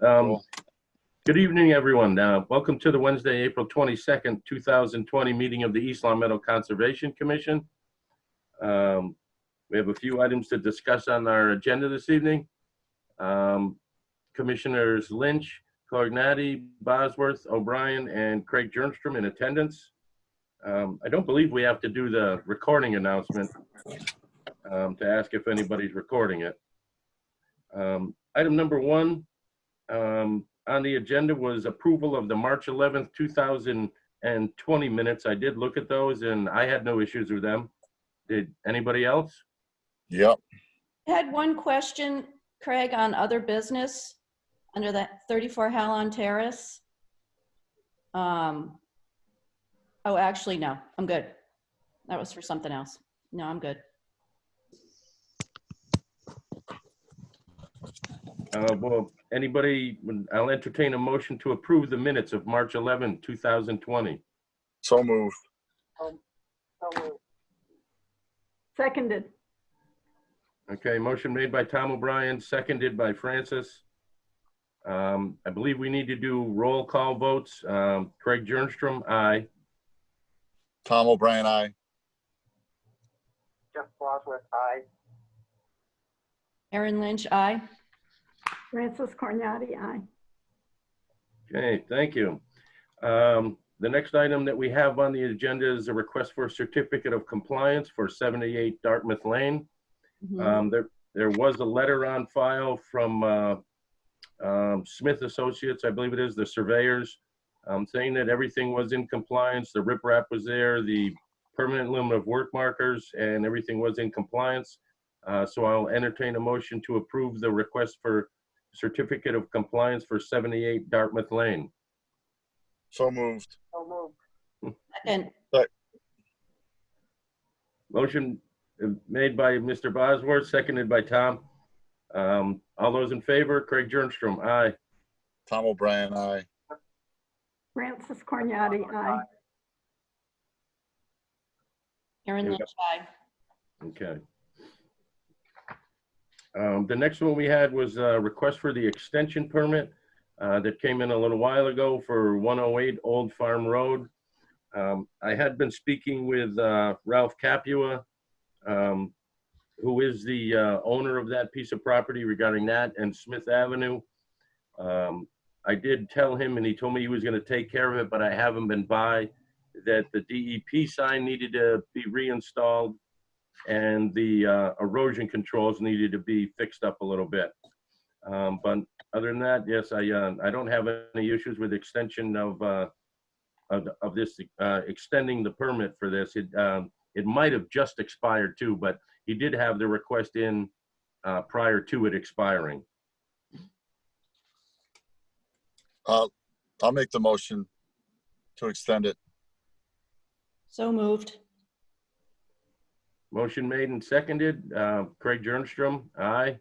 Um, Good evening, everyone. Welcome to the Wednesday, April 22nd, 2020 meeting of the East Long Meadow Conservation Commission. We have a few items to discuss on our agenda this evening. Commissioners Lynch, Cognati, Bosworth, O'Brien, and Craig Jernstrom in attendance. I don't believe we have to do the recording announcement to ask if anybody's recording it. Item number one on the agenda was approval of the March 11th, 2020 minutes. I did look at those and I had no issues with them. Did anybody else? Yep. I had one question, Craig, on other business under that 34 Howland Terrace. Oh, actually, no, I'm good. That was for something else. No, I'm good. Well, anybody, I'll entertain a motion to approve the minutes of March 11, 2020. So moved. Seconded. Okay, motion made by Tom O'Brien, seconded by Francis. I believe we need to do roll call votes. Craig Jernstrom, aye. Tom O'Brien, aye. Jeff Bosworth, aye. Erin Lynch, aye. Francis Cornati, aye. Okay, thank you. The next item that we have on the agenda is a request for a certificate of compliance for 78 Dartmouth Lane. There was a letter on file from Smith Associates, I believe it is, the surveyors, saying that everything was in compliance. The riprap was there, the permanent limit of work markers, and everything was in compliance. So I'll entertain a motion to approve the request for certificate of compliance for 78 Dartmouth Lane. So moved. So moved. And Motion made by Mr. Bosworth, seconded by Tom. All those in favor, Craig Jernstrom, aye. Tom O'Brien, aye. Francis Cornati, aye. Erin Lynch, aye. Okay. The next one we had was a request for the extension permit that came in a little while ago for 108 Old Farm Road. I had been speaking with Ralph Capua, who is the owner of that piece of property, regarding that and Smith Avenue. I did tell him, and he told me he was going to take care of it, but I haven't been by, that the DEP sign needed to be reinstalled and the erosion controls needed to be fixed up a little bit. But other than that, yes, I don't have any issues with extension of this, extending the permit for this. It might have just expired too, but he did have the request in prior to it expiring. I'll make the motion to extend it. So moved. Motion made and seconded. Craig Jernstrom, aye.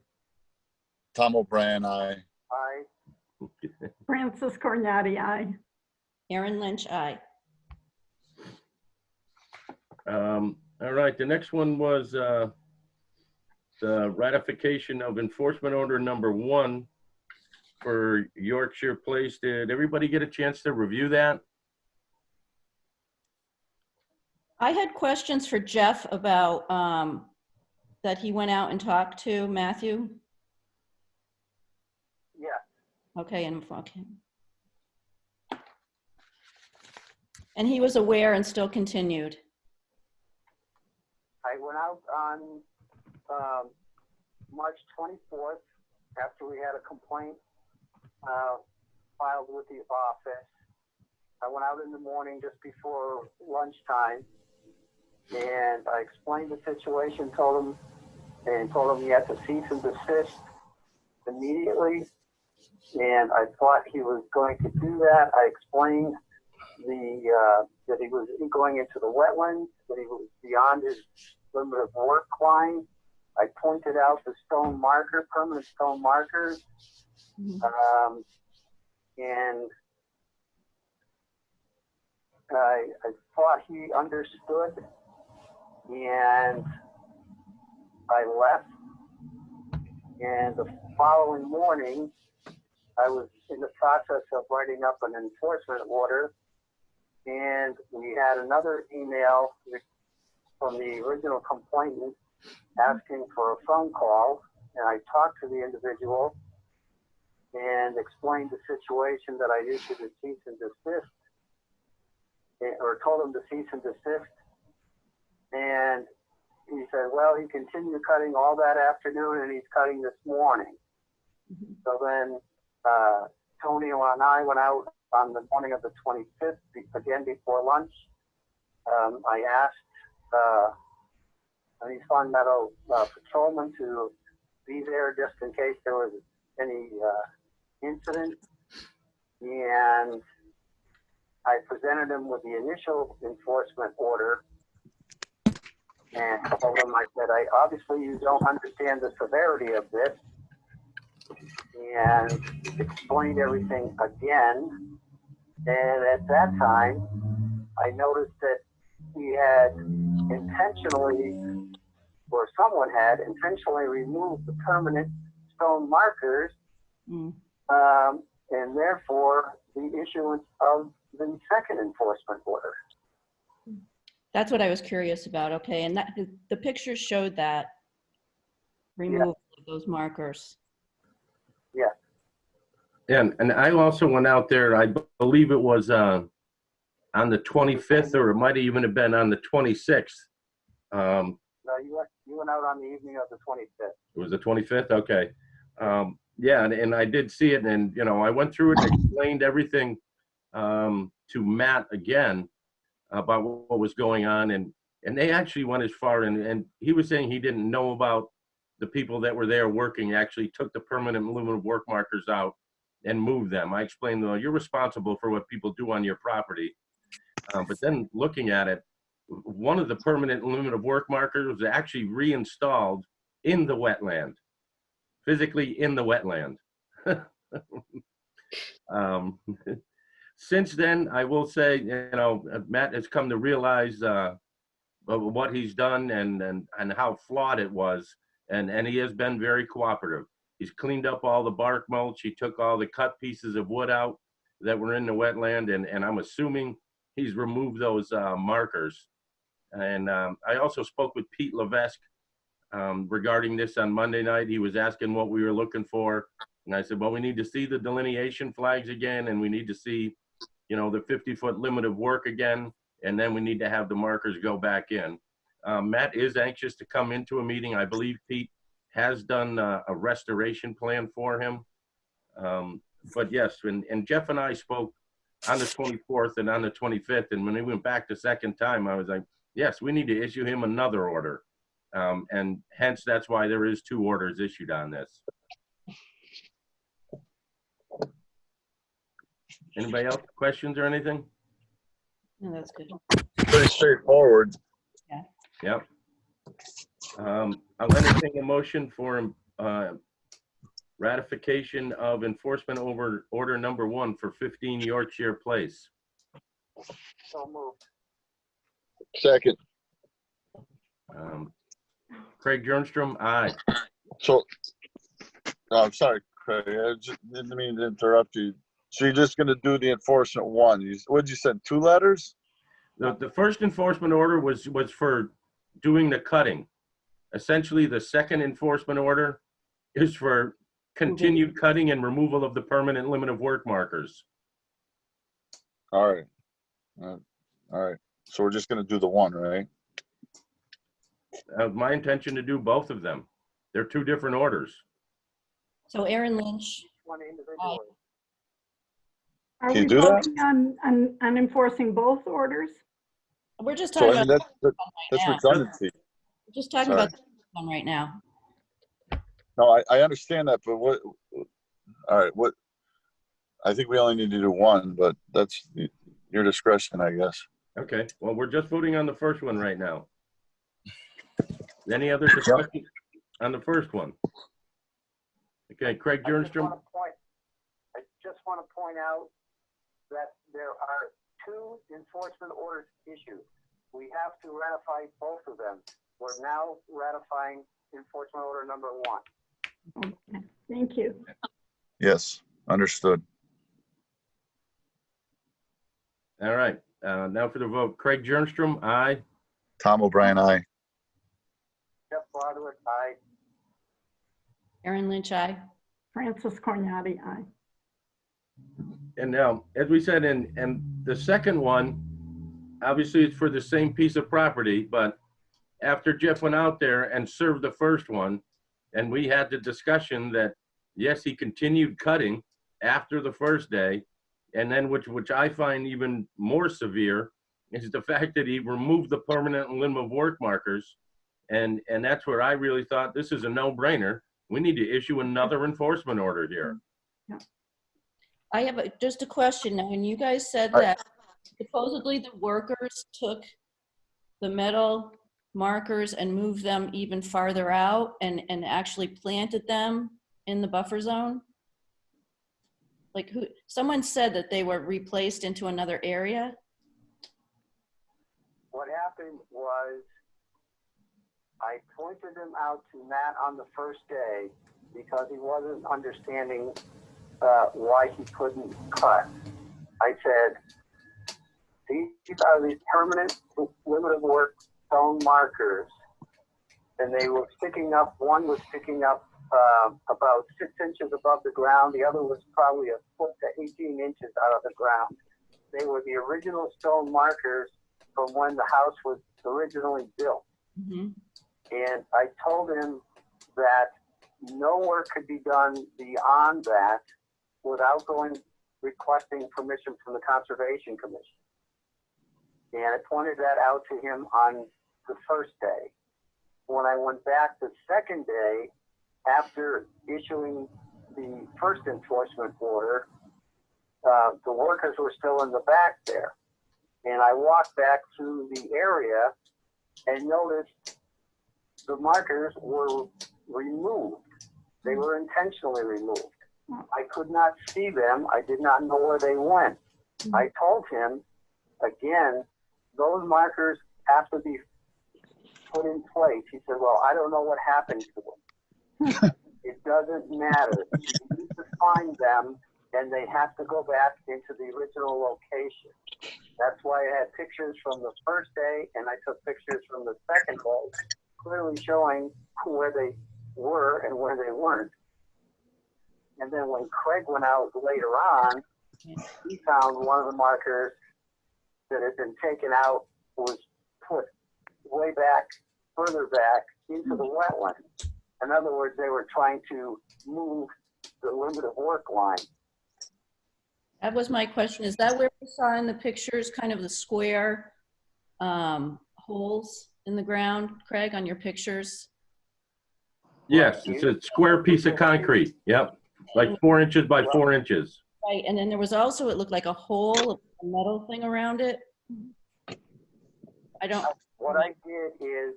Tom O'Brien, aye. Aye. Francis Cornati, aye. Erin Lynch, aye. All right, the next one was the ratification of enforcement order number 1 for Yorkshire Place. Did everybody get a chance to review that? I had questions for Jeff about that he went out and talked to Matthew. Yeah. Okay, and he was aware and still continued. I went out on March 24th after we had a complaint filed with the office. I went out in the morning just before lunchtime, and I explained the situation, told him he had to cease and desist immediately, and I thought he was going to do that. I explained that he was going into the wetlands, that he was beyond his limit of work line. I pointed out the stone marker, permanent stone markers, and I thought he understood, and I left. And the following morning, I was in the process of writing up an enforcement order, and we had another email from the original complainant asking for a phone call, and I talked to the individual and explained the situation that I issued a cease and desist, or told him to cease and desist. And he said, well, he continued cutting all that afternoon, and he's cutting this morning. So then Tony and I went out on the morning of the 25th, again before lunch. I asked an East Long Meadow patrolman to be there just in case there was any incident. And I presented him with the initial enforcement order and told him, I said, obviously you don't understand the severity of this, and explained everything again. And at that time, I noticed that he had intentionally, or someone had intentionally removed the permanent stone markers, and therefore the issuance of the second enforcement order. That's what I was curious about. Okay, and that the pictures showed that removal of those markers. Yeah. And I also went out there, I believe it was on the 25th, or it might even have been on the 26th. No, you went out on the evening of the 25th. It was the 25th? Okay. Yeah, and I did see it, and, you know, I went through it and explained everything to Matt again about what was going on, and they actually went as far, and he was saying he didn't know about the people that were there working, actually took the permanent limited work markers out and moved them. I explained, well, you're responsible for what people do on your property. But then looking at it, one of the permanent limited work markers was actually reinstalled in the wetland, physically in the wetland. Since then, I will say, you know, Matt has come to realize what he's done and how flawed it was, and he has been very cooperative. He's cleaned up all the bark mulch. He took all the cut pieces of wood out that were in the wetland, and I'm assuming he's removed those markers. And I also spoke with Pete Levesque regarding this on Monday night. He was asking what we were looking for, and I said, well, we need to see the delineation flags again, and we need to see, you know, the 50-foot limit of work again, and then we need to have the markers go back in. Matt is anxious to come into a meeting. I believe Pete has done a restoration plan for him. But yes, and Jeff and I spoke on the 24th and on the 25th, and when he went back the second time, I was like, yes, we need to issue him another order. And hence, that's why there is 2 orders issued on this. Anybody else, questions or anything? No, that's good. Pretty straightforward. Yep. I'll entertain a motion for ratification of enforcement over order number 1 for 15 Yorkshire Place. So moved. Second. Craig Jernstrom, aye. So, I'm sorry, Craig, I just didn't mean to interrupt you. So you're just gonna do the enforcement one? What'd you send, 2 letters? The first enforcement order was for doing the cutting. Essentially, the second enforcement order is for continued cutting and removal of the permanent limit of work markers. All right. All right. So we're just gonna do the one, right? My intention to do both of them. They're 2 different orders. So Aaron Lynch, One individually. Are Can we you do that? voting on enforcing both orders? we're just So talking I mean, about that's now. redundancy. We're just talking Sorry. about this one right now. No, I understand that, but what, all right, what, I think we only need to do one, but that's your discretion, I guess. Okay, well, we're just voting on the first one right now. Any other discussion on the first one? Okay, Craig Jernstrom. I just want to point out that there are 2 enforcement orders issued. We have to ratify both of them. We're now ratifying enforcement order number 1. Okay, thank you. Yes. Understood. All right, now for the vote. Craig Jernstrom, aye. Tom O'Brien, aye. Jeff Broderick, aye. Aaron Lynch, aye. Francis Cornati, aye. And now, as we said, and the second one, obviously it's for the same piece of property, but after Jeff went out there and served the first one, and we had the discussion that, yes, he continued cutting after the first day, and then which I find even more severe is the fact that he removed the permanent limb of work markers. And that's where I really thought this is a no-brainer. We need to issue another enforcement order here. I have just a question now, and you guys said that supposedly the workers took the metal markers and moved them even farther out and actually planted them in the buffer zone? Like someone said that they were replaced into another area? What happened was I pointed him out to Matt on the first day because he wasn't understanding why he couldn't cut. I said, these are these permanent limited work stone markers, and they were sticking up. One was sticking up about 6 inches above the ground. The other was probably a foot to 18 inches out of the ground. They were the original stone markers from when the house was originally built. Mm-hmm. And I told him that no work could be done beyond that without requesting permission from the Conservation Commission. And I pointed that out to him on the first day. When I went back the second day, after issuing the first enforcement order, the workers were still in the back there. And I walked back through the area and noticed the markers were removed. They were intentionally removed. I could not see them. I did not know where they went. I told him, again, those markers have to be put in place. He said, well, I don't know what happened to them. It doesn't matter. You need to find them, and they have to go back into the original location. That's why I had pictures from the first day, and I took pictures from the second day, clearly showing where they were and where they weren't. And then when Craig went out later on, he found one of the markers that had been taken out was put way back, further back into the wetland. In other words, they were trying to move the limit of work line. That was my question. Is that where we saw in the pictures kind of the square holes in the ground, Craig, on your pictures? Yes, it's a square piece of concrete. Yep, like 4 inches by 4 inches. Right, and then there was also, it looked like a hole, a metal thing around it. What I did is,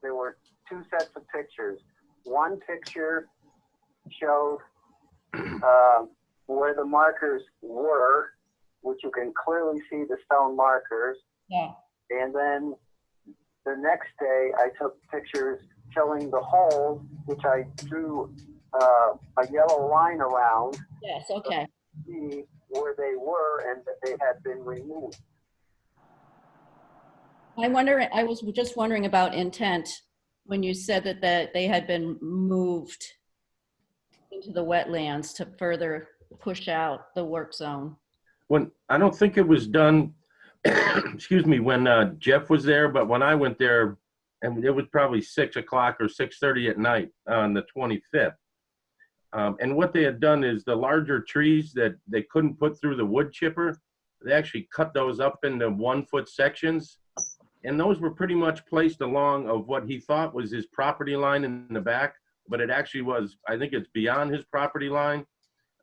there were two sets of pictures. One picture showed where the markers were, which you can clearly see the stone markers. Yeah. And then the next day, I took pictures showing the holes, which I drew a yellow line around. Yes, okay. To see where they were and that they had been removed. I was just wondering about intent when you said that they had been moved into the wetlands to further push out the work zone. When I don't think it was done, excuse me, when Jeff was there, but when I went there, and it was probably 6 o'clock or 6:30 at night on the 25th. And what they had done is the larger trees that they couldn't put through the wood chipper, they actually cut those up into 1 foot sections. And those were pretty much placed along of what he thought was his property line in the back, but it actually was, I think it's beyond his property line.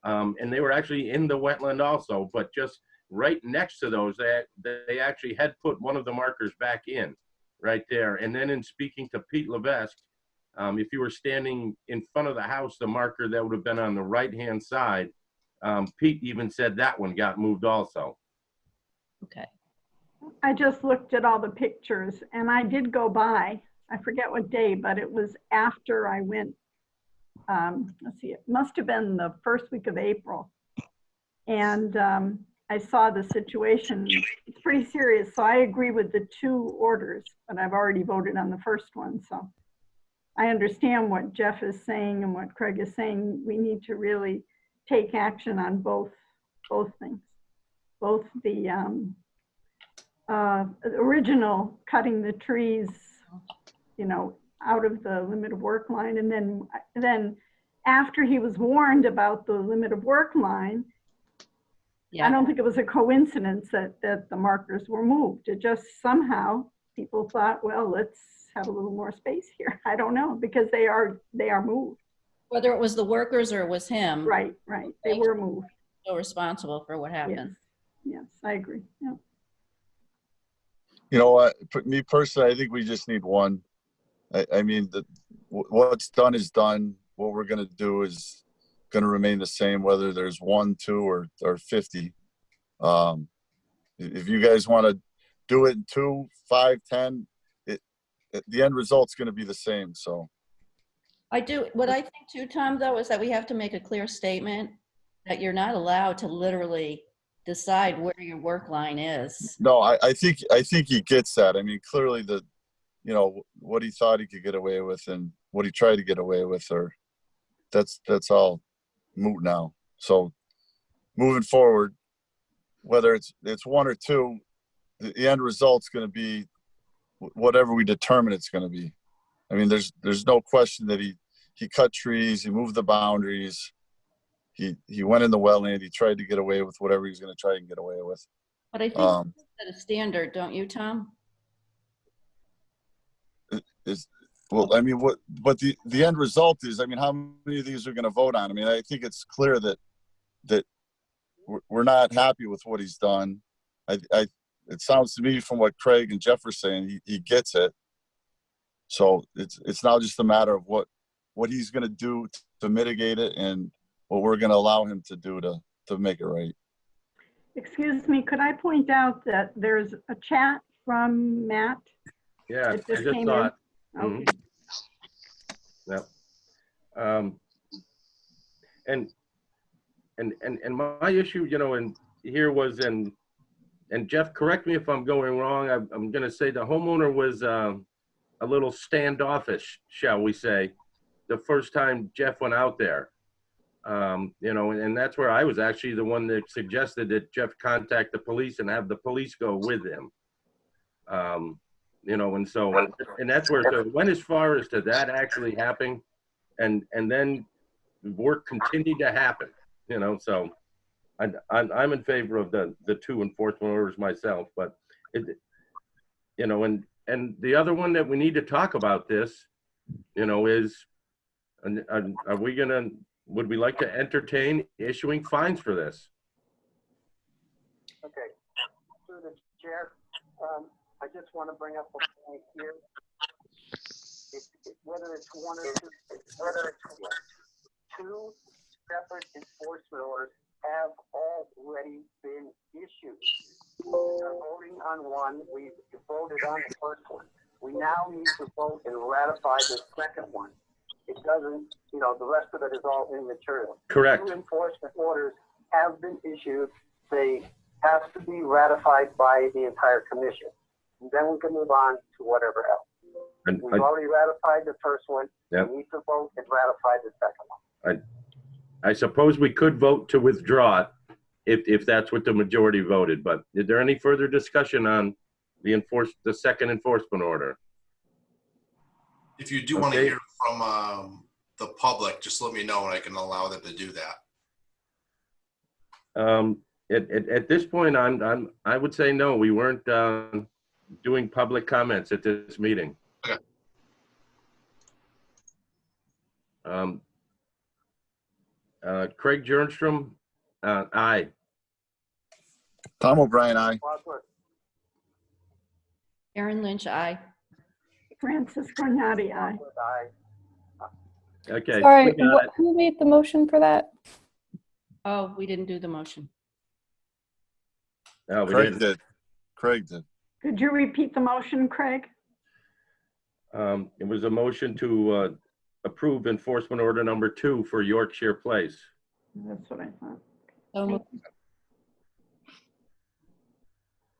And they were actually in the wetland also, but just right next to those, they actually had put one of the markers back in right there. And then in speaking to Pete Levesque, if you were standing in front of the house, the marker that would have been on the right-hand side, Pete even said that one got moved also. Okay. I just looked at all the pictures and I did go by, I forget what day, but it was after I went let's see, it must have been the first week of April. And I saw the situation. It's pretty serious. So I agree with the 2 orders, but I've already voted on the first one. So I understand what Jeff is saying and what Craig is saying. We need to really take action on both things. Both the original cutting the trees, you know, out of the limit of work line. And then after he was warned about the limit of work line, I don't think it was a coincidence that the markers were moved. It just somehow people thought, well, let's have a little more space here. I don't know, because they are moved. Whether it was the workers or it was him. Right. They were moved. So responsible for what happened. Yes, I agree. Yeah. You know what, me personally, I think we just need one. I mean, what's done is done. What we're gonna do is gonna remain the same, whether there's 1, 2, or 50. If you guys wanna do it in 2, 5, 10, the end result's gonna be the same, so. What I think too, Tom, though, is that we have to make a clear statement that you're not allowed to literally decide where your work line is. No, I think he gets that. I mean, clearly you know, what he thought he could get away with and what he tried to get away with, or that's all moot now. So moving forward, whether it's 1 or 2, the end result's going to be whatever we determine it's going to be. I mean, there's no question that he cut trees, he moved the boundaries, he went in the wetland, he tried to get away with whatever he was going to try and get away with. But I think that's a standard, don't you, Tom? Well, I mean, but the end result is, I mean, how many of these are going to vote on? I mean, I think it's clear that we're not happy with what he's done. It sounds to me from what Craig and Jeff are saying, he gets it. So it's now just a matter of what he's going to do to mitigate it and what we're going to allow him to do to make it right. Excuse me, could I point out that there's a chat from Matt? Yeah, It I just just came saw in. it. Okay. Yep. And my issue, you know, and here was, and Jeff, correct me if I'm going wrong. I'm going to say the homeowner was a little standoffish, shall we say, the first time Jeff went out there. You know, and that's where I was actually the one that suggested that Jeff contact the police and have the police go with him. You know, and so, and that's where, so it went as far as to that actually happening, and then work continued to happen, you know, so I'm in favor of the 2 enforcement orders myself, but you know, and the other one that we need to talk about this, you know, is, are we gonna, would we like to entertain issuing fines for this? Okay, through the chair, I just want to bring up a point here. Whether it's 1 or 2, whether it's 2 separate enforcement orders have already been issued. We're voting on one. We voted on the first one. We now need to vote and ratify the second one. It doesn't, you know, the rest of it is all immaterial. Correct. 2 enforcement orders have been issued. They have to be ratified by the entire commission. And then we can move on to whatever else. And We've already ratified the first one. Yep. We need to vote and ratify the second one. I suppose we could vote to withdraw it if that's what the majority voted, but is there any further discussion on the second enforcement order? If you do want to hear from the public, just let me know and I can allow them to do that. At this point, I would say no. We weren't doing public comments at this meeting. Okay. Craig Jernstrom, aye. Tom O'Brien, aye. Bosworth, Aaron Lynch, aye. Francis Cornati, aye. Bosworth, aye. Okay. Sorry, we got it. who made the motion for that? Oh, we didn't do the motion. No, we Craig didn't. did. Craig did. Could you repeat the motion, Craig? It was a motion to approve enforcement order number 2 for Yorkshire Place. That's what I thought. So moved.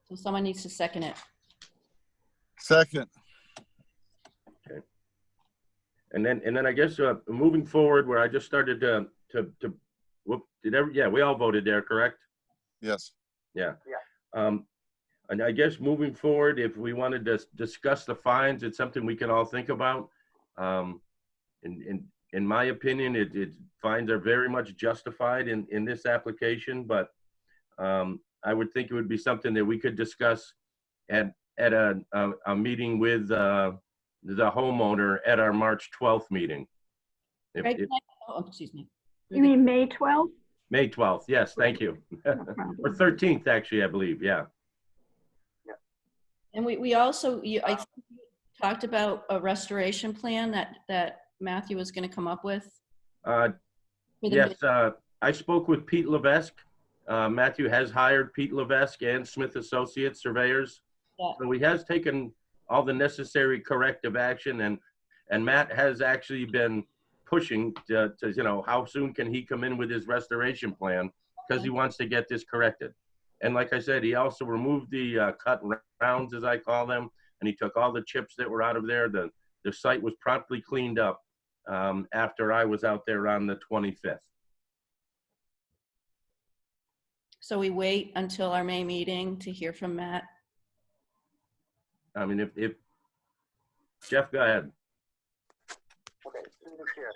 So someone needs to second it. Second. And then I guess moving forward, where I just started to whoop, yeah, we all voted there, correct? Yes. Yeah. Yeah. And I guess moving forward, if we wanted to discuss the fines, it's something we can all think about. In my opinion, fines are very much justified in this application, but I would think it would be something that we could discuss at a meeting with the homeowner at our March 12th meeting. Greg, oh, excuse me. You mean May 12th? May 12th, yes, thank you. No problem. Or 13th, actually, I believe, yeah. And we also, I think you talked about a restoration plan that Matthew was going to come up with. For the Yes, I spoke with Pete Levesque. Matthew has hired Pete Levesque and Smith Associates surveyors. Yeah. So he has taken all the necessary corrective action, and Matt has actually been pushing to how soon can he come in with his restoration plan, because he wants to get this corrected. And like I said, he also removed the cut rounds, as I call them, and he took all the chips that were out of there. The site was promptly cleaned up after I was out there on the 25th. So we wait until our May meeting to hear from Matt. I mean, if Jeff, go ahead. Okay, through the chair.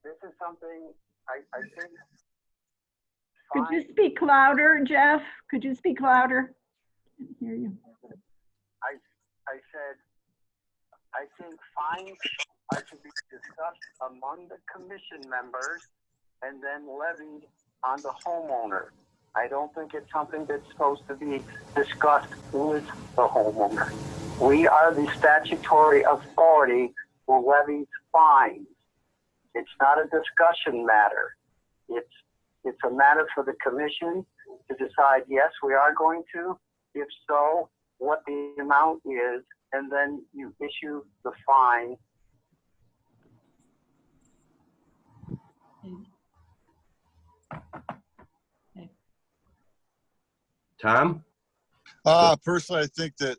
This is something I think. Could you speak louder, Jeff? Could you speak louder? I can't hear you. I said, I think fines are to be discussed among the commission members and then levied on the homeowner. I don't think it's something that's supposed to be discussed with the homeowner. We are the statutory authority who levies fines. It's not a discussion matter. It's a matter for the commission to decide, yes, we are going to. If so, what the amount is, and then you issue the fine. Okay. Tom? Personally, I think that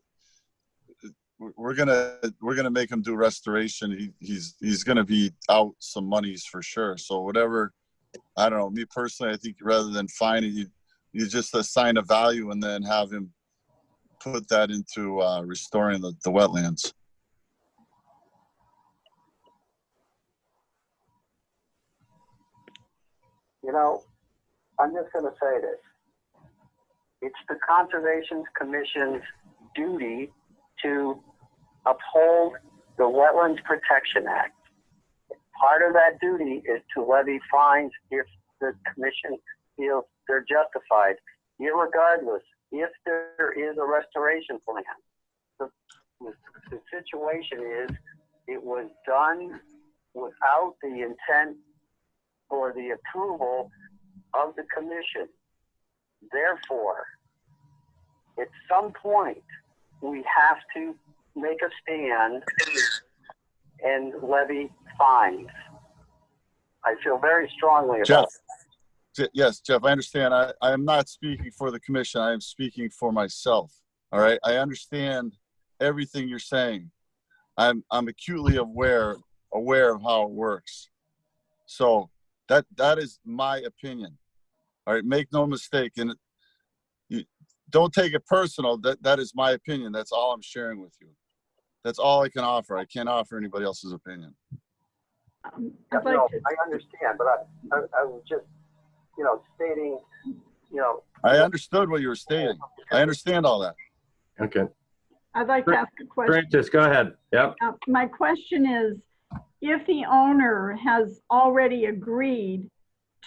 we're gonna make him do restoration. He's gonna be out some monies for sure. So whatever, I don't know. Me personally, I think rather than fining, you just assign a value and then have him put that into restoring the wetlands. You know, I'm just going to say this. It's the Conservation Commission's duty to uphold the Wetlands Protection Act. Part of that duty is to levy fines if the commission feels they're justified, irregardless if there is a restoration plan. The situation is it was done without the intent or the approval of the commission. Therefore, at some point, we have to make a stand and levy fines. I feel very strongly about Jeff, yes, Jeff, I understand. I am not speaking for the commission. I am speaking for myself. All right. I understand everything you're saying. I'm acutely aware of how it works. So that is my opinion. All right. Make no mistake. And you don't take it personal. That is my opinion. That's all I'm sharing with you. That's all I can offer. I can't offer anybody else's opinion. I'd like No, to, I understand, but I was just, stating, I understood what you were stating. I understand all that. Okay. I'd like to ask a question. Francis, go ahead. Yep. My question is, if the owner has already agreed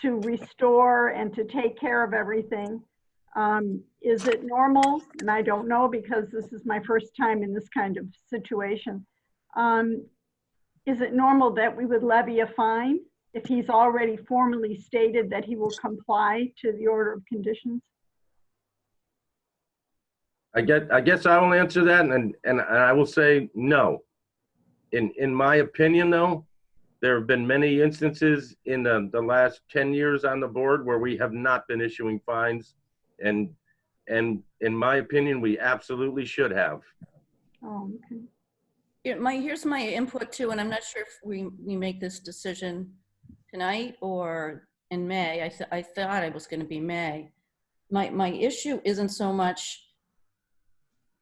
to restore and to take care of everything, is it normal? And I don't know because this is my first time in this kind of situation. Is it normal that we would levy a fine if he's already formally stated that he will comply to the order of conditions? I guess I will answer that, and I will say no. in my opinion, though, there have been many instances in the last 10 years on the board where we have not been issuing fines. And in my opinion, we absolutely should have. Oh, okay. Here's my input too, and I'm not sure if we make this decision tonight or in May. I thought it was going to be May. My issue isn't so much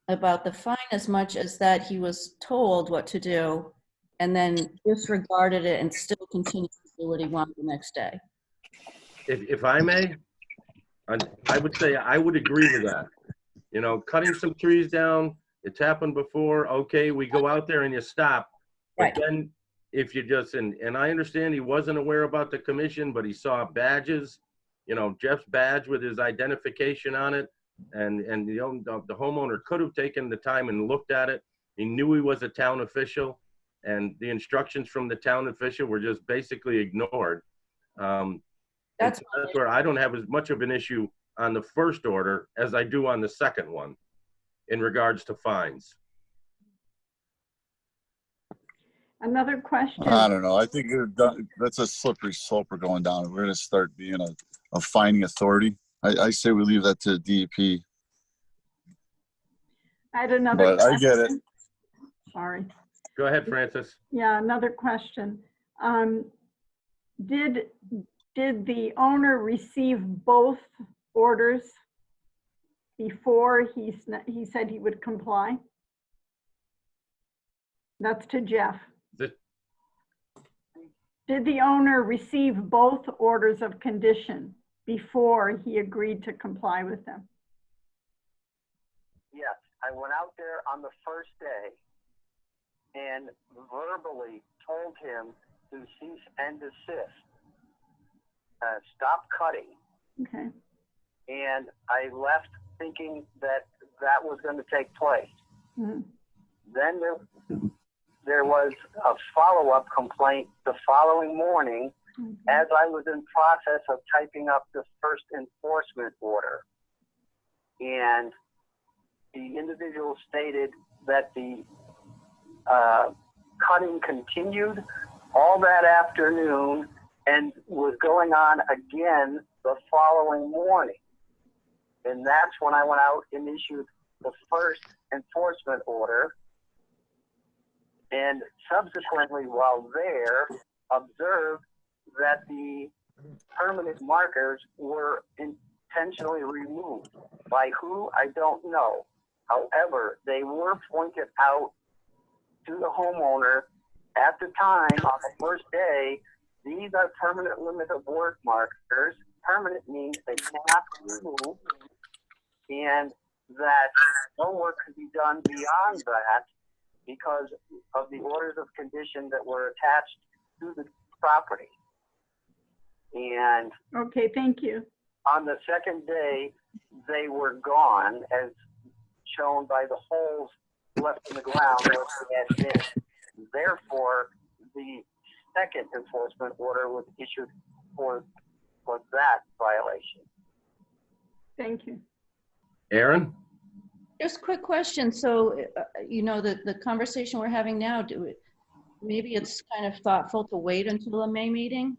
about the fine as much as that he was told what to do and then disregarded it and still continued to do what he wanted the next day. If I may, I would say I would agree with that. You know, cutting some trees down, it's happened before. Okay, we go out there and you stop. But Right. then if you just, and I understand he wasn't aware about the commission, but he saw badges, you know, Jeff's badge with his identification on it. And the homeowner could have taken the time and looked at it. He knew he was a town official, and the instructions from the town official were just basically ignored. That's That's where I don't have as much of an issue on the first order as I do on the second one in regards to fines. Another question. I don't know. I think that's a slippery slope we're going down. We're going to start being a fining authority. I say we leave that to DEP. I had another But I get it. question. Sorry. Go ahead, Francis. Yeah, another question. Did the owner receive both orders before he said he would comply? That's to Jeff. Did the owner receive both orders of condition before he agreed to comply with them? Yes, I went out there on the first day and verbally told him to cease and desist, stop cutting. Okay. And I left thinking that that was going to take place. Mhm. Then there was a follow-up complaint the following morning as I was in process of typing up the first enforcement order. And the individual stated that the cutting continued all that afternoon and was going on again the following morning. And that's when I went out and issued the first enforcement order. And subsequently, while there, observed that the permanent markers were intentionally removed. By who, I don't know. However, they were pointed out to the homeowner at the time on the first day. These are permanent limit of work markers. Permanent means they cannot be removed, and that no work could be done beyond that because of the orders of condition that were attached to the property. And Okay, thank you. on the second day, they were gone, as shown by the holes left in the ground where they had been. Therefore, the second enforcement order was issued for that violation. Thank you. Aaron? Just a quick question. So, you know, the conversation we're having now, maybe it's kind of thoughtful to wait until the May meeting?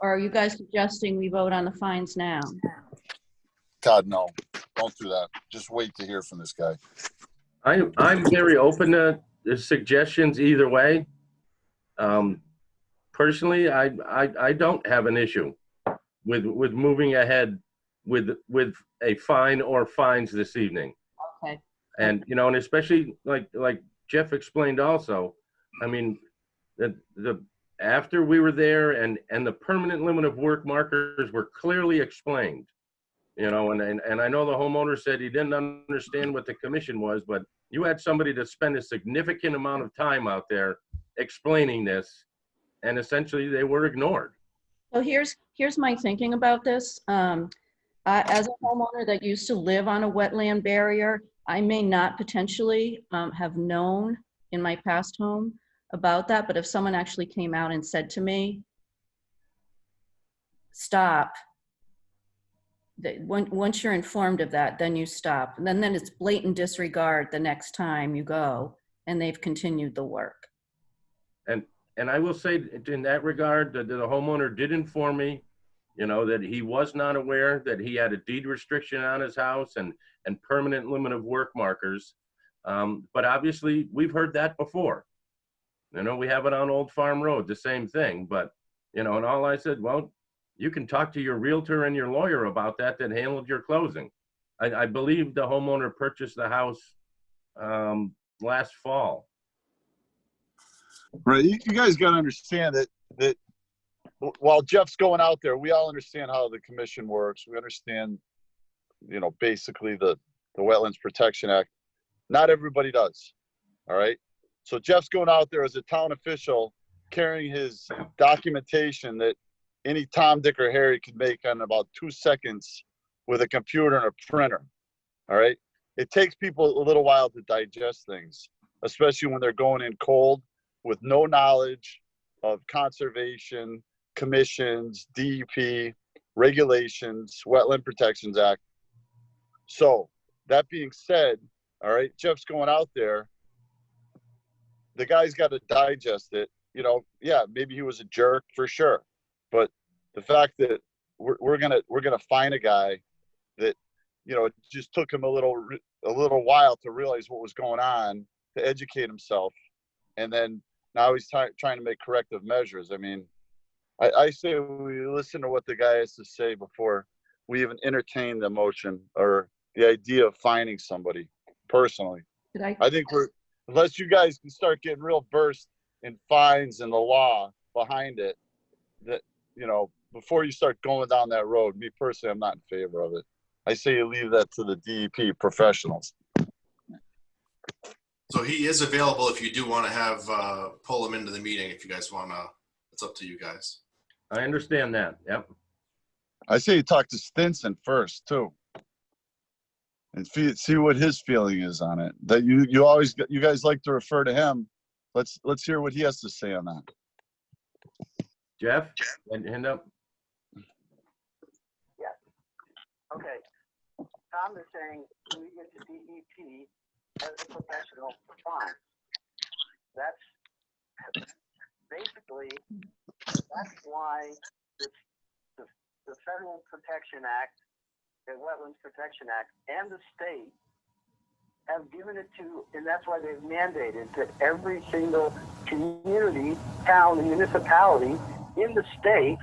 Or are you guys suggesting we vote on the fines now? God, no, don't do that. Just wait to hear from this guy. I'm very open to the suggestions either way. Personally, I don't have an issue with moving ahead with a fine or fines this evening. Okay. And, you know, and especially like Jeff explained also, I mean, after we were there and the permanent limit of work markers were clearly explained, you know, and I know the homeowner said he didn't understand what the commission was, but you had somebody to spend a significant amount of time out there explaining this, and essentially they were ignored. So here's my thinking about this. As a homeowner that used to live on a wetland barrier, I may not potentially have known in my past home about that, but if someone actually came out and said to me, stop, once you're informed of that, then you stop. And then it's blatant disregard the next time you go. and they've continued the work. And I will say in that regard that the homeowner did inform me, you know, that he was not aware that he had a deed restriction on his house and permanent limit of work markers. But obviously we've heard that before. You know, we have it on Old Farm Road, the same thing. But, you know, and all I said, well, you can talk to your realtor and your lawyer about that handled your closing. I believe the homeowner purchased the house last fall. Right. You guys got to understand that while Jeff's going out there, we all understand how the commission works. We understand, you know, basically the Wetlands Protection Act. Not everybody does. All right. So Jeff's going out there as a town official, carrying his documentation that any Tom, Dick, or Harry could make in about 2 seconds with a computer and a printer. All right. It takes people a little while to digest things, especially when they're going in cold with no knowledge of conservation, commissions, DEP, regulations, Wetland Protections Act. So that being said, all right, Jeff's going out there. The guy's got to digest it. You know, yeah, maybe he was a jerk for sure, but the fact that we're gonna find a guy that, you know, it just took him a little while to realize what was going on, to educate himself, and then now he's trying to make corrective measures. I mean, I say we listen to what the guy has to say before we even entertain the motion or the idea of finding somebody. Personally, I think unless you guys can start getting real versed in fines and the law behind it, that, you know, before you start going down that road, me personally, I'm not in favor of it. I say you leave that to the DEP professionals. So he is available if you do want to have pull him into the meeting. If you guys want to, it's up to you guys. I understand that. Yep. I say you talk to Stinson first too, and see what his feeling is on it. That you guys like to refer to him. Let's hear what he has to say on that. Jeff, hand up. Yeah. Okay. Tom is saying we get to DEP as a professional for fines. That's basically, that's why the Federal Protection Act, the Wetlands Protection Act, and the state have given it to, and that's why they've mandated that every single community, town, and municipality in the state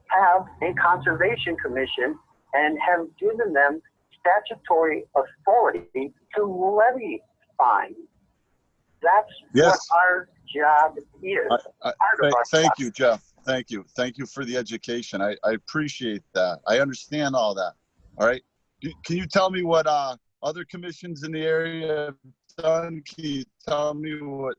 have a conservation commission and have given them statutory authority to levy fines. That's what our job is. Thank you, Jeff. Thank you. Thank you for the education. I appreciate that. I understand all that. All right. Can you tell me what other commissions in the area have done? Can you tell me what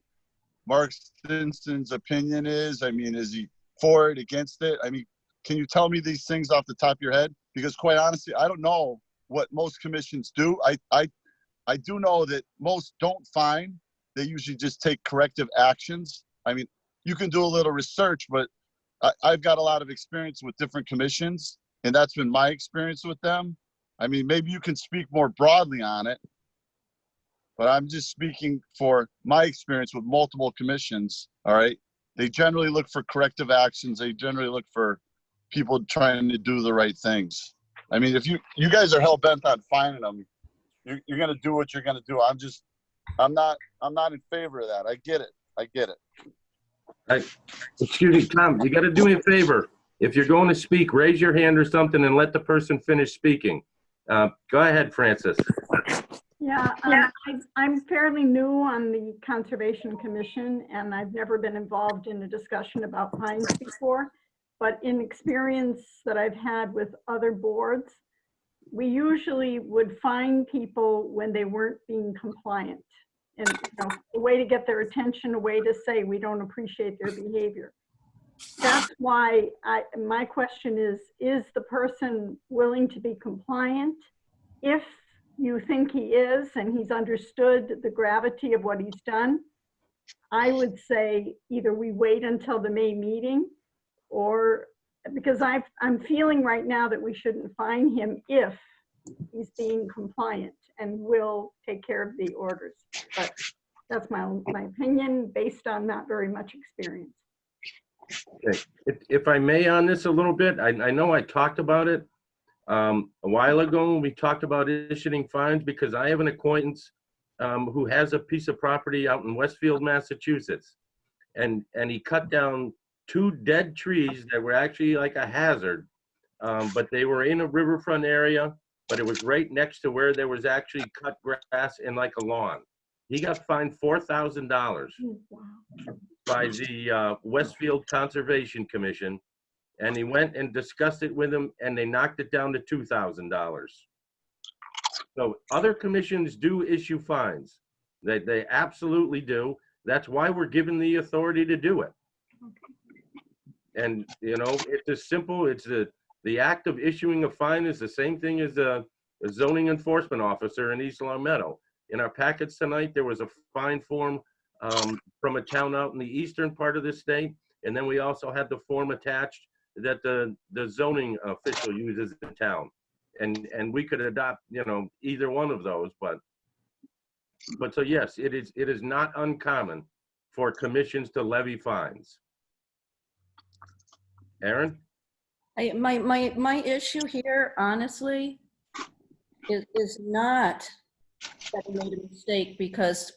Mark Stinson's opinion is? I mean, is he for it, against it? I mean, can you tell me these things off the top of your head? Because quite honestly, I don't know what most commissions do. I do know that most don't fine. They usually just take corrective actions. I mean, you can do a little research, but I've got a lot of experience with different commissions, and that's been my experience with them. I mean, maybe you can speak more broadly on it, but I'm just speaking for my experience with multiple commissions, all right? They generally look for corrective actions. They generally look for people trying to do the right things. I mean, if you guys are hell-bent on finding them, you're going to do what you're going to do. I'm not in favor of that. I get it. Excuse me, Tom, you got to do me a favor. If you're going to speak, raise your hand or something and let the person finish speaking. Go ahead, Francis. Yeah, I'm fairly new on the Conservation Commission, and I've never been involved in a discussion about fines before. But in experience that I've had with other boards, we usually would fine people when they weren't being compliant. And a way to get their attention, a way to say we don't appreciate their behavior. That's why my question is the person willing to be compliant? If you think he is and he's understood the gravity of what he's done, I would say either we wait until the May meeting, or because I'm feeling right now that we shouldn't fine him if he's being compliant and will take care of the orders. But That's my opinion based on not very much experience. Okay. If I may on this a little bit, I know I talked about it a while ago. We talked about issuing fines because I have an acquaintance who has a piece of property out in Westfield, Massachusetts. And he cut down 2 dead trees that were actually like a hazard, but they were in a riverfront area, but it was right next to where there was actually cut grass and like a lawn. He got fined $4,000 Wow. by the Westfield Conservation Commission, and he went and discussed it with them, and they knocked it down to $2,000. So other commissions do issue fines. They absolutely do. That's why we're given the authority to do it. And, you know, it's as simple, it's the act of issuing a fine is the same thing as a zoning enforcement officer in East Long Meadow. In our packets tonight, there was a fine form from a town out in the eastern part of the state. And then we also had the form attached that the zoning official uses in town. And we could adopt, you know, either one of those, but so yes, it is not uncommon for commissions to levy fines. Aaron? My issue here, honestly, is not that I made a mistake, because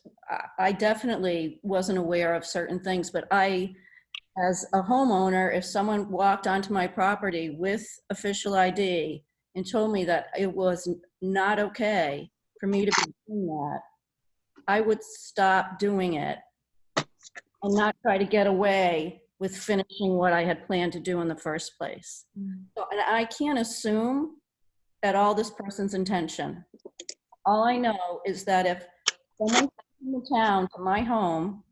I definitely wasn't aware of certain things, but as a homeowner, if someone walked onto my property with official ID and told me that it was not okay for me to be doing that, I would stop doing it and not try to get away with finishing what I had planned to do in the first place. So, and I can't assume at all this person's intention. All I know is that if someone came from the town to my home,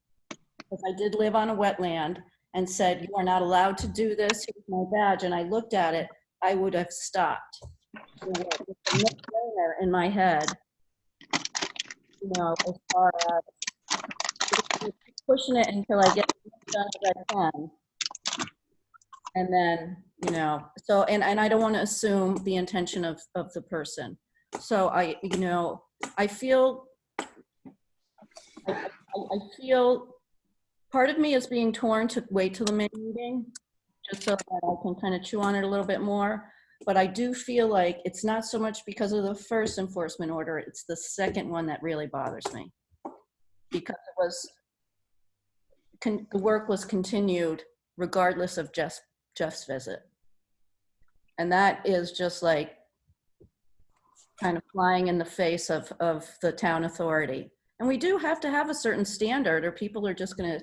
because I did live on a wetland, and said, "You are not allowed to do this, here's my badge," and I looked at it, I would have stopped. So it's a no-brainer in my head, you know, as far as pushing it until I get as done as I can. And then, you know, so, and I don't want to assume the intention of the person. So you know, I feel part of me is being torn to wait till the May meeting, just so that I can kind of chew on it a little bit more. But I do feel like it's not so much because of the first enforcement order, it's the second one that really bothers me. Because it was, the work was continued regardless of Jeff's visit. And that is just like kind of flying in the face of the town authority. And we do have to have a certain standard, or people are just gonna,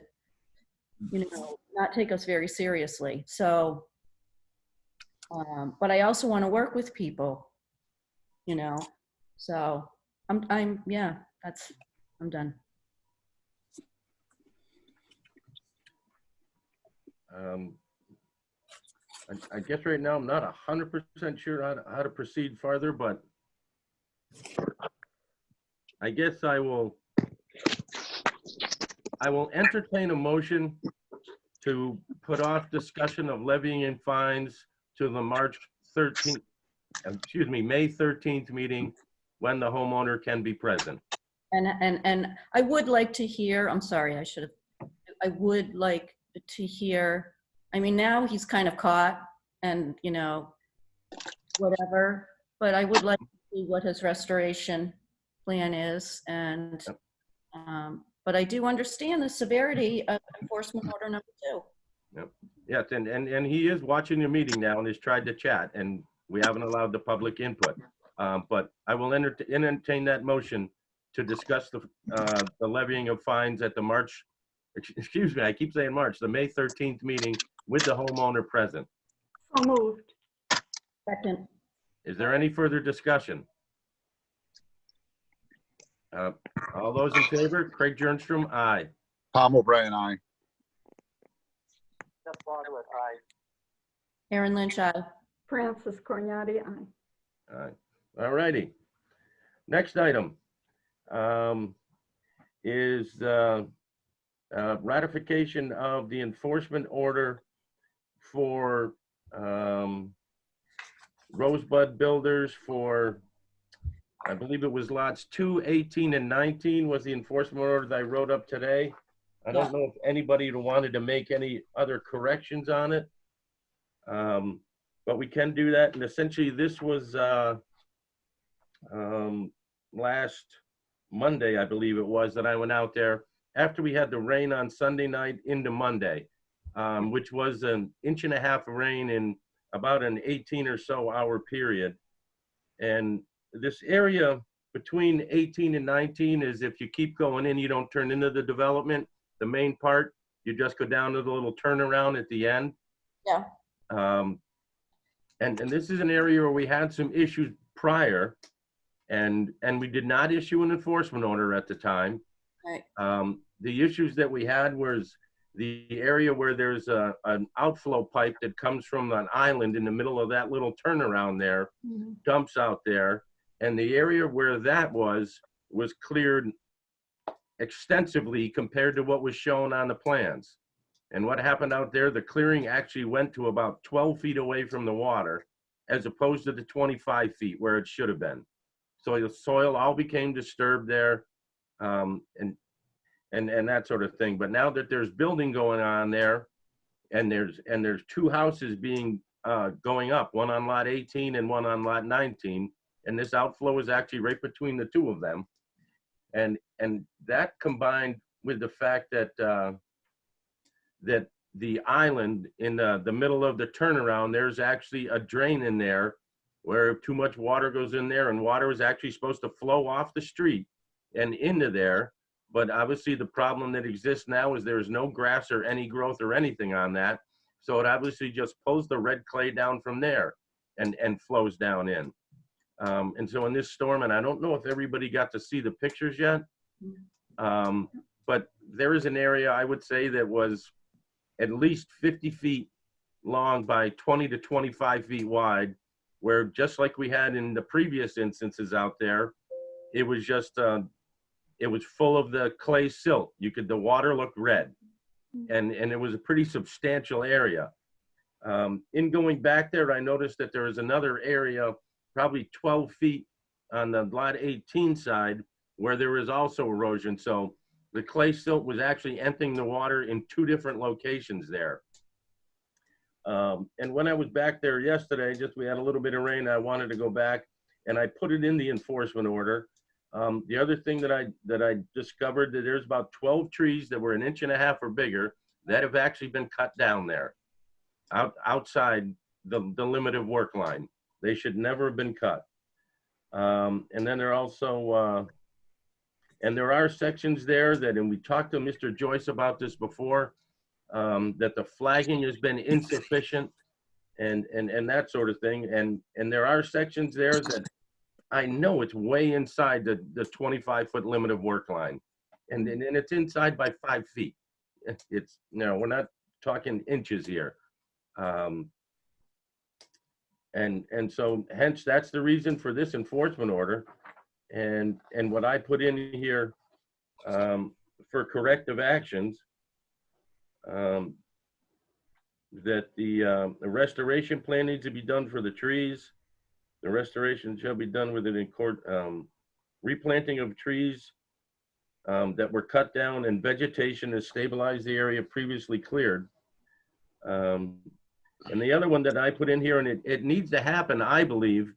you know, not take us very seriously. So, but I also want to work with people, you know, so yeah, I'm done. I guess right now I'm not 100% sure how to proceed farther, but I guess I will entertain a motion to put off discussion of levying in fines to the May 13th meeting, when the homeowner can be present. And I would like to hear, I'm sorry, I would like to hear, I mean, now he's kind of caught and, you know, whatever, but I would like to see what his restoration plan is. And, but I do understand the severity of enforcement order number 2. Yep. Yes, and he is watching the meeting now and has tried to chat, and we haven't allowed the public input. But I will entertain that motion to discuss the levying of fines at the excuse me, I keep saying March, the May 13th meeting with the homeowner present. So moved. Second. Is there any further discussion? All those in favor? Craig Jernstrom, aye. Tom O'Brien, aye. Jeff Bartlett, aye. Aaron Lynch, aye. Francis Cornati, aye. Aye. All righty. Next item is ratification of the enforcement order for Rosebud Builders for I believe it was lots 2, 18, and 19 was the enforcement order that I wrote up today. I don't know if anybody wanted to make any other corrections on it. But we can do that. And essentially this was last Monday, I believe it was, that I went out there after we had the rain on Sunday night into Monday, which was 1.5 inches of rain in about an 18 or so hour period. And this area between 18 and 19 is, if you keep going in, you don't turn into the development. The main part, you just go down to the little turnaround at the end. Yeah. And this is an area where we had some issues prior, and we did not issue an enforcement order at the time. Right. The issues that we had was the area where there's an outflow pipe that comes from an island in the middle of that little turnaround there, dumps out there, and the area where that was cleared extensively compared to what was shown on the plans. And what happened out there, the clearing actually went to about 12 feet away from the water, as opposed to the 25 feet where it should have been. So the soil all became disturbed there, and that sort of thing. But now that there's building going on there, and there's 2 houses being going up, one on lot 18 and one on lot 19, and this outflow is actually right between the 2 of them. And that combined with the fact that that the island in the middle of the turnaround, there's actually a drain in there where too much water goes in there, and water is actually supposed to flow off the street and into there. But obviously the problem that exists now is there's no grass or any growth or anything on that. So it obviously just pulls the red clay down from there and flows down in. And so in this storm, and I don't know if everybody got to see the pictures yet, but there is an area, I would say, that was at least 50 feet long by 20 to 25 feet wide, where just like we had in the previous instances out there, it was just, it was full of the clay silt. The water looked red, and it was a pretty substantial area. In going back there, I noticed that there was another area, probably 12 feet on the lot 18 side, where there was also erosion. So the clay silt was actually emptying the water in 2 different locations there. And when I was back there yesterday, we had a little bit of rain, I wanted to go back, and I put it in the enforcement order. The other thing that I discovered, that there's about 12 trees that were 1.5 inches or bigger that have actually been cut down there, outside the limit of work line. They should never have been cut. And then there also, and there are sections there that, and we talked to Mr. Joyce about this before, that the flagging has been insufficient and that sort of thing. And there are sections there that I know it's way inside the 25-foot limit of work line. And it's inside by 5 feet. It's, we're not talking inches here. And so hence that's the reason for this enforcement order. And what I put in here for corrective actions, that the restoration plan needs to be done for the trees. The restoration shall be done with an replanting of trees that were cut down, and vegetation to stabilize the area previously cleared. And the other one that I put in here, and it needs to happen, I believe,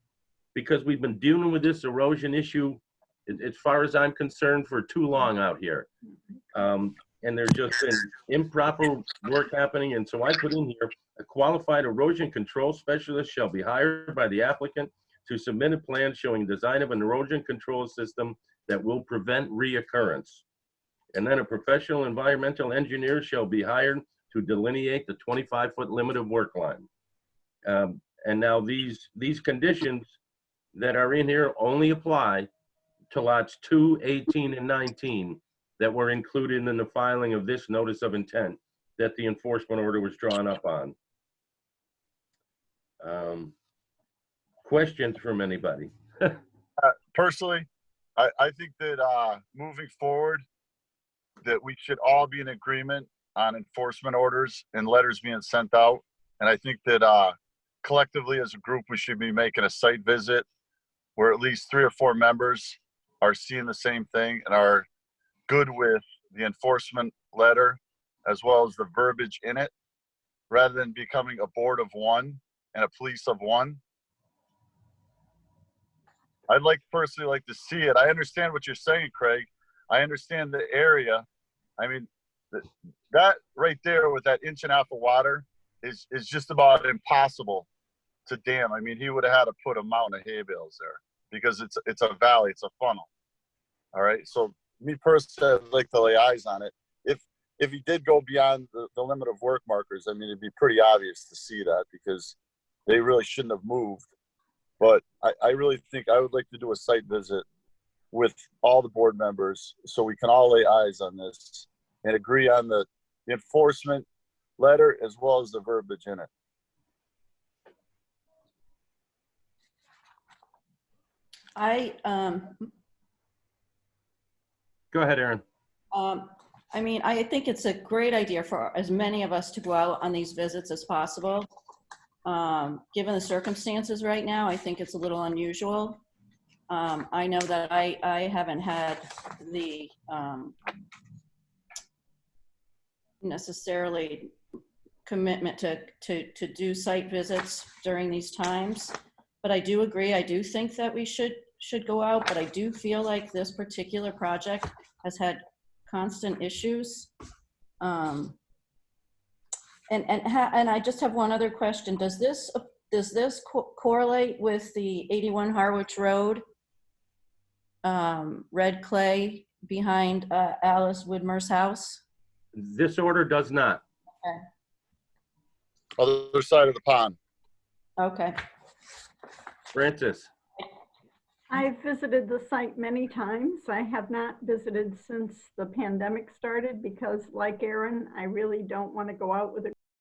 because we've been dealing with this erosion issue, as far as I'm concerned, for too long out here. And there's just been improper work happening. And so I put in here, a qualified erosion control specialist shall be hired by the applicant to submit a plan showing design of an erosion control system that will prevent reoccurrence. And then a professional environmental engineer shall be hired to delineate the 25-foot limit of work line. And now these conditions that are in here only apply to lots 2, 18, and 19 that were included in the filing of this notice of intent that the enforcement order was drawn up on. Questions from anybody? Personally, I think that moving forward, that we should all be in agreement on enforcement orders and letters being sent out. And I think that collectively as a group, we should be making a site visit where at least 3 or 4 members are seeing the same thing and are good with the enforcement letter as well as the verbiage in it, rather than becoming a board of one and a police of one. I'd personally like to see it. I understand what you're saying, Craig. I understand the area. I mean, that right there with that 1.5 inches of water is just about impossible to dam. I mean, he would have had to put a mountain of hay bales there because it's a valley, it's a funnel. All right. So me personally, I'd like to lay eyes on it. If he did go beyond the limit of work markers, I mean, it'd be pretty obvious to see that because they really shouldn't have moved. But I really think I would like to do a site visit with all the board members so we can all lay eyes on this and agree on the enforcement letter as well as the verbiage in it. Go ahead, Aaron. I mean, I think it's a great idea for as many of us to go out on these visits as possible. Given the circumstances right now, I think it's a little unusual. I know that I haven't had the necessarily commitment to do site visits during these times, but I do agree. I do think that we should go out, but I do feel like this particular project has had constant issues. And I just have one other question. Does this correlate with the 81 Harwich Road, red clay behind Alice Widmer's house? This order does not. Okay. Other side of the pond. Okay. Francis. I've visited the site many times. I have not visited since the pandemic started because, like Aaron, I really don't want to go out with a